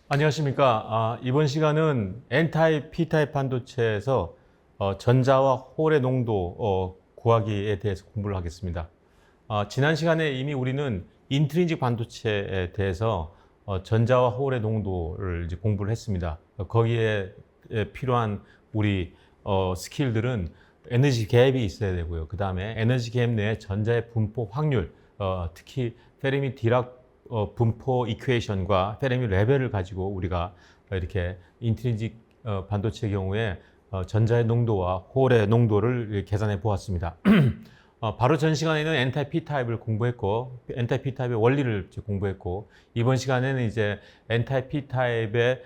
안녕하십니까. 이번 시간은 N타입, P타입 반도체에서 전자와 홀의 농도 구하기에 대해서 공부를 하겠습니다. 지난 시간에 이미 우리는 인트린직 반도체에 대해서 전자와 홀의 농도를 이제 공부를 했습니다. 거기에 필요한 우리 스킬들은 에너지 갭이 있어야 되고요. 그 다음에 에너지 갭 내에 전자의 분포 확률, 특히 페르미 디락 분포 이퀘이션과 페르미 레벨을 가지고 우리가 이렇게 인트린직 반도체의 경우에 전자의 농도와 홀의 농도를 계산해 보았습니다. 바로 전 시간에는 N타입, P타입을 공부했고 N타입, P타입의 원리를 공부했고 이번 시간에는 이제 N타입, P타입의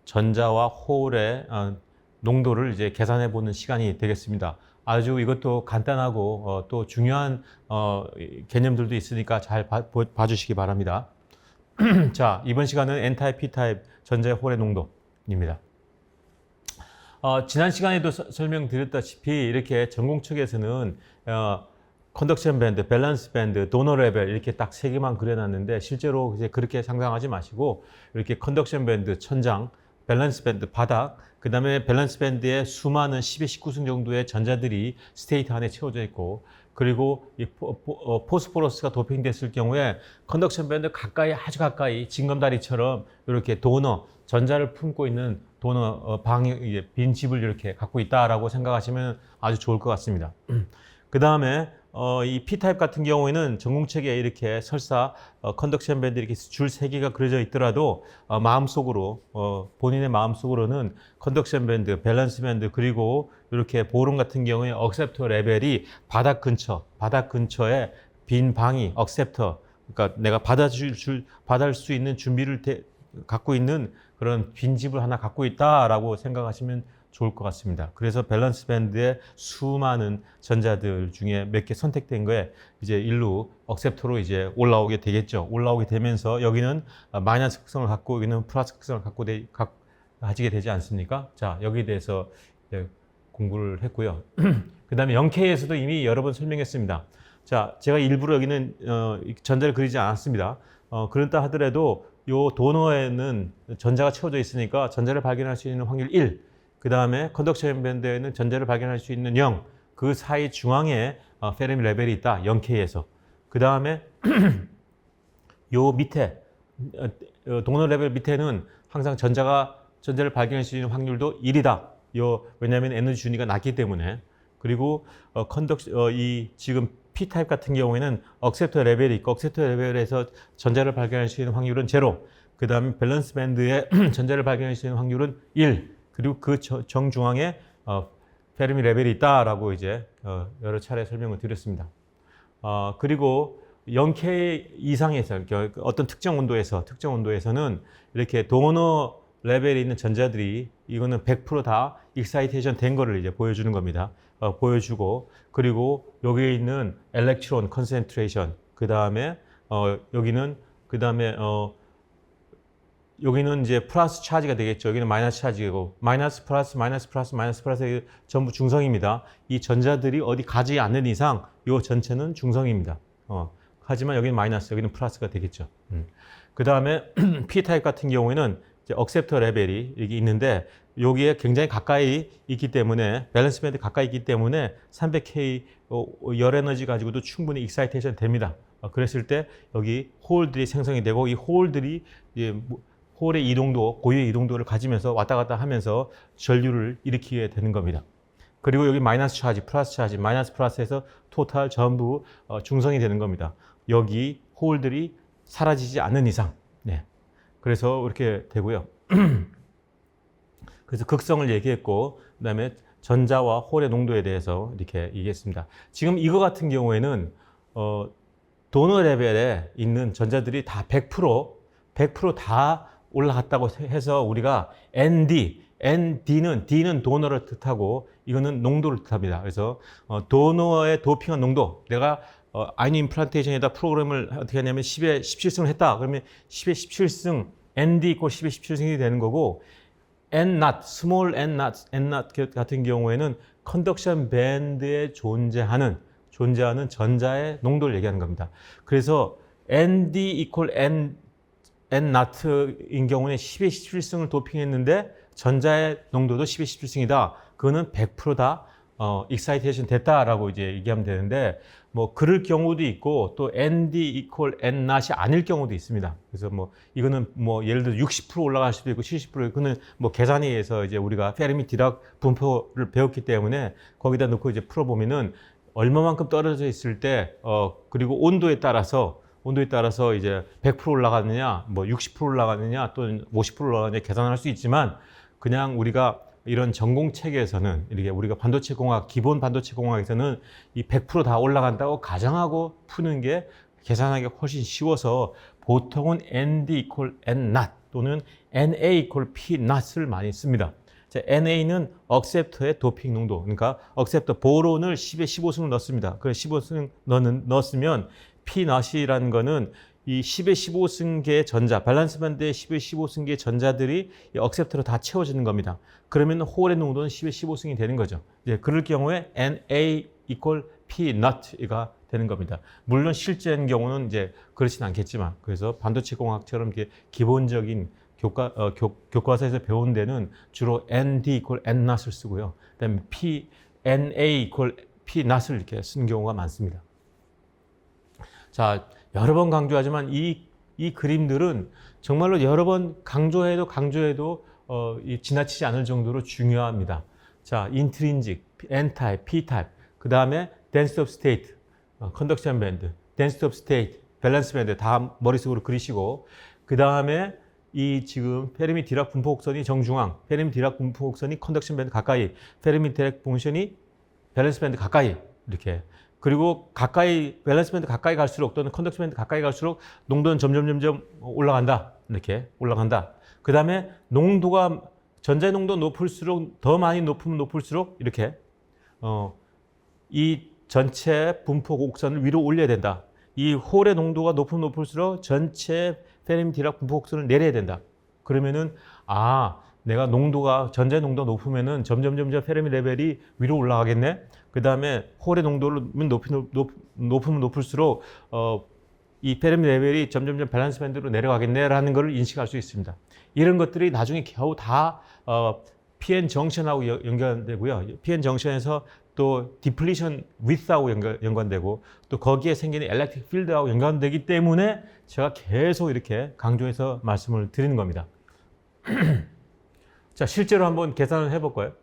전자와 홀의 농도를 이제 계산해 보는 시간이 되겠습니다. 아주 이것도 간단하고 또 중요한 개념들도 있으니까 잘 봐주시기 바랍니다. 자, 이번 시간은 N타입, P타입 전자의 홀의 농도입니다. 지난 시간에도 설명드렸다시피 이렇게 전공 측에서는 컨덕션 밴드, 밸런스 밴드, 도너 레벨 이렇게 딱 세 개만 그려놨는데 실제로 이제 그렇게 상상하지 마시고 이렇게 컨덕션 밴드 천장, 밸런스 밴드 바닥, 그 다음에 밸런스 밴드에 수많은 10의 19승 정도의 전자들이 스테이트 안에 채워져 있고 그리고 이 포스포러스가 도핑됐을 경우에 컨덕션 밴드 가까이 아주 가까이 징검다리처럼 이렇게 도너 전자를 품고 있는 도너 빈 집을 이렇게 갖고 있다라고 생각하시면 아주 좋을 것 같습니다. 그 다음에 이 P타입 같은 경우에는 전공책에 이렇게 설사 컨덕션 밴드 이렇게 줄 3개가 그려져 있더라도 마음속으로 본인의 마음속으로는 컨덕션 밴드, 밸런스 밴드 그리고 이렇게 보론 같은 경우에 억셉터 레벨이 바닥 근처에 빈 방이 억셉터 그러니까 내가 받을 수 있는 준비를 갖고 있는 그런 빈집을 하나 갖고 있다라고 생각하시면 좋을 것 같습니다. 그래서 밸런스 밴드의 수많은 전자들 중에 몇 개 선택된 거에 이제 일루 억셉터로 이제 올라오게 되겠죠. 올라오게 되면서 여기는 마이너스 극성을 갖고 여기는 플러스 극성을 가지게 되지 않습니까? 자, 여기에 대해서 공부를 했고요. 그 다음에 0K에서도 이미 여러 번 설명했습니다. 자, 제가 일부러 여기는 전자를 그리지 않았습니다. 그렇다 하더라도 요 도너에는 전자가 채워져 있으니까 전자를 발견할 수 있는 확률 1, 그 다음에 컨덕션 밴드에는 전자를 발견할 수 있는 0, 그 사이 중앙에 페르미 레벨이 있다, 0K에서. 그 다음에 요 밑에, 도너 레벨 밑에는 항상 전자를 발견할 수 있는 확률도 1이다. 왜냐하면 에너지 준위가 낮기 때문에. 그리고 이 지금 P타입 같은 경우에는 억셉터 레벨이 있고 억셉터 레벨에서 전자를 발견할 수 있는 확률은 0. 그 다음에 밸런스 밴드에 전자를 발견할 수 있는 확률은 1. 그리고 그 정중앙에 페르미 레벨이 있다라고 이제 여러 차례 설명을 드렸습니다. 그리고 0K 이상에서 어떤 특정 온도에서는 이렇게 도너 레벨에 있는 전자들이 이거는 100% 다 익사이테이션 된 거를 이제 보여주는 겁니다. 보여주고 그리고 여기에 있는 엘렉트론 컨센트레이션 그 다음에 여기는 이제 플러스 차지가 되겠죠. 여기는 마이너스 차지고 마이너스 플러스 전부 중성입니다. 이 전자들이 어디 가지 않는 이상 이 전체는 중성입니다. 하지만 여기는 마이너스, 여기는 플러스가 되겠죠. 그 다음에 P타입 같은 경우에는 이제 억셉터 레벨이 여기 있는데 여기에 굉장히 가까이 있기 때문에 밸런스 밴드 가까이 있기 때문에 300K 열 에너지 가지고도 충분히 익사이테이션 됩니다. 그랬을 때 여기 홀들이 생성이 되고 이 홀들이 홀의 이동도, 고유의 이동도를 가지면서 왔다 갔다 하면서 전류를 일으키게 되는 겁니다. 그리고 여기 마이너스 차지, 플러스 차지, 마이너스 플러스에서 토탈 전부 중성이 되는 겁니다. 여기 홀들이 사라지지 않는 이상. 네. 그래서 이렇게 되고요. 그래서 극성을 얘기했고, 그 다음에 전자와 홀의 농도에 대해서 이렇게 얘기했습니다. 지금 이거 같은 경우에는 도너 레벨에 있는 전자들이 다 100% 다 올라갔다고 해서 우리가 D는 도너를 뜻하고 이거는 농도를 뜻합니다. 그래서 도너의 도핑한 농도, 내가 아이온 임플란테이션에다 프로그램을 어떻게 하냐면 10에 17승을 했다. 그러면 10에 17승, ND 이퀄 10에 17승이 되는 거고 N-not, small N-not 같은 경우에는 컨덕션 밴드에 존재하는 전자의 농도를 얘기하는 겁니다. 그래서 ND 이퀄 N N not인 경우에 10의 17승을 도핑했는데 전자의 농도도 10의 17승이다. 그거는 100%다 excitation 됐다라고 이제 얘기하면 되는데 뭐 그럴 경우도 있고 또 ND equal N not이 아닐 경우도 있습니다. 그래서 뭐 이거는 뭐 예를 들어 60% 올라갈 수도 있고 70% 그거는 뭐 계산위에서 이제 우리가 페르미 디락 분포를 배웠기 때문에 거기다 넣고 이제 풀어보면은 얼마만큼 떨어져 있을 때 그리고 온도에 따라서 이제 100% 올라가느냐, 뭐 60% 올라가느냐, 또는 50% 올라가느냐 계산할 수 있지만 그냥 우리가 이런 전공 체계에서는 이렇게 우리가 반도체 공학, 기본 반도체 공학에서는 이 100% 다 올라간다고 가정하고 푸는 게 계산하기가 훨씬 쉬워서 보통은 ND equal N not 또는 NA equal P not을 많이 씁니다. 자, NA는 억셉터의 도핑 농도, 그러니까 억셉터 보론을 10에 15승을 넣습니다. 그래서 15승 넣었으면 P not이라는 거는 이 10의 15승계의 전자, 밸런스 밴드의 10의 15승계의 전자들이 이 억셉터로 다 채워지는 겁니다. 그러면 홀의 농도는 10의 15승이 되는 거죠. 이제 그럴 경우에 NA equal P not가 되는 겁니다. 물론 실제인 경우는 이제 그렇진 않겠지만, 그래서 반도체 공학처럼 이렇게 기본적인 교과서에서 배운 데는 주로 ND equal N not을 쓰고요. 그다음에 NA equal P not을 이렇게 쓰는 경우가 많습니다. 자, 여러 번 강조하지만 이 그림들은 정말로 여러 번 강조해도 지나치지 않을 정도로 중요합니다. 자, intrinsic, N-type, P-type, 그 다음에 density of state, conduction band, density of state, balance band 다 머릿속으로 그리시고, 그 다음에 이 지금 페르미 디락 분포 곡선이 정중앙, 페르미 디락 분포 곡선이 컨덕션 밴드 가까이, 페르미 디락 분포션이 밸런스 밴드 가까이 이렇게. 그리고 가까이 밸런스 밴드 가까이 갈수록 또는 컨덕션 밴드 가까이 갈수록 농도는 점점 올라간다. 이렇게 올라간다. 그다음에 농도가 전자의 농도 높을수록 더 많이 높을수록 이렇게 이 전체 분포 곡선을 위로 올려야 된다. 이 홀의 농도가 높을수록 전체 페르미 디락 분포 곡선을 내려야 된다. 그러면은 내가 전자의 농도가 높으면은 점점 페르미 레벨이 위로 올라가겠네. 그 다음에 홀의 농도를 높으면 높을수록 이 페르미 레벨이 점점 밸런스 밴드로 내려가겠네라는 것을 인식할 수 있습니다. 이런 것들이 나중에 겨우 다 PN 정션하고 연관되고요. PN 정션에서 또 디플리션 width하고 연관되고 또 거기에 생기는 엘렉트릭 필드하고 연관되기 때문에 제가 계속 이렇게 강조해서 말씀을 드리는 겁니다. 자, 실제로 한번 계산을 해볼까요?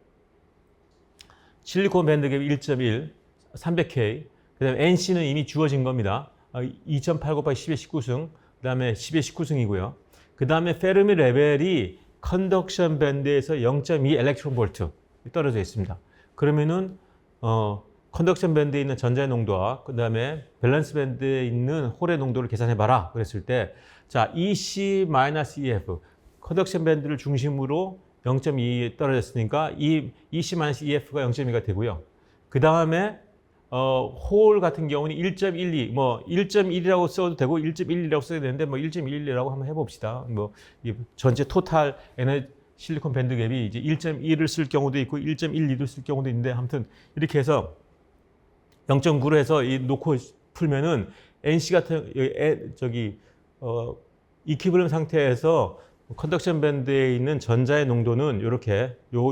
실리콘 밴드 갭 1.1, 300K, 그 다음에 NC는 이미 주어진 겁니다. 2.8 곱하기 10의 19승, 그 다음에 10의 19승이고요. 그 다음에 페르미 레벨이 컨덕션 밴드에서 0.2 일렉트론 볼트 떨어져 있습니다. 그러면은 컨덕션 밴드에 있는 전자의 농도와 그 다음에 밸런스 밴드에 있는 홀의 농도를 계산해봐라 그랬을 때, 자, EC-EF, 컨덕션 밴드를 중심으로 0.2 떨어졌으니까 이 EC-EF가 0.2가 되고요. 그 다음에 홀 같은 경우는 1.12, 뭐 1.1이라고 써도 되고 1.11이라고 써야 되는데 뭐 1.11이라고 한번 해봅시다. 뭐 이 전체 토탈 에너지 실리콘 밴드 갭이 이제 1.1을 쓸 경우도 있고 1.12를 쓸 경우도 있는데 아무튼 이렇게 해서 0.9로 해서 놓고 풀면은 NC 같은 이퀴블럼 상태에서 컨덕션 밴드에 있는 전자의 농도는 이렇게 요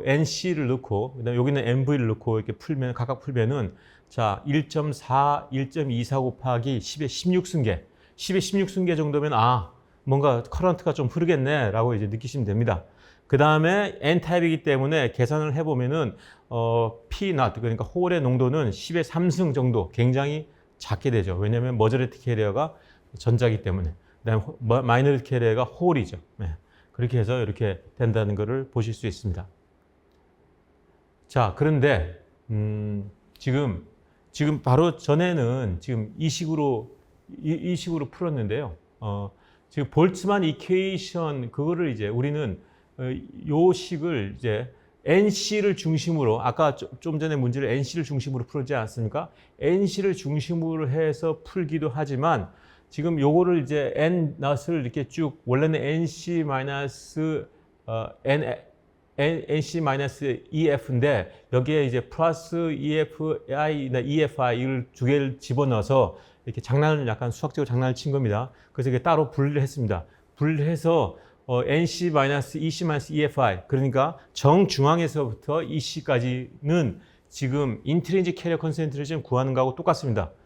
NC를 넣고 그다음에 여기는 NV를 넣고 이렇게 풀면 각각 풀면은 자 1.4, 1.24 곱하기 10의 16승계, 10의 16승계 정도면 뭔가 커런트가 좀 흐르겠네라고 이제 느끼시면 됩니다. 그 다음에 N-타입이기 때문에 계산을 해보면은 P not 그러니까 홀의 농도는 10의 3승 정도 굉장히 작게 되죠. 왜냐하면 머저리티 캐리어가 전자기 때문에. 그다음에 마이너리티 캐리어가 홀이죠. 네. 그렇게 해서 이렇게 된다는 것을 보실 수 있습니다. 자, 그런데 지금 바로 전에는 지금 이 식으로 풀었는데요. 지금 볼츠만 이퀘이션 그거를 이제 우리는 요 식을 이제 NC를 중심으로 아까 좀 전에 문제를 NC를 중심으로 풀었지 않습니까? NC를 중심으로 해서 풀기도 하지만 지금 요거를 이제 N not을 이렇게 쭉 원래는 NC-EF인데 여기에 이제 플러스 EFI나 EFI를 두 개를 집어넣어서 이렇게 장난을 약간 수학적으로 장난을 친 겁니다. 그래서 이게 따로 분리를 했습니다. 분리를 해서 NC-EC-EFI 그러니까 정중앙에서부터 EC까지는 지금 인트린직 캐리어 컨센트레이션 구하는 거하고 똑같습니다.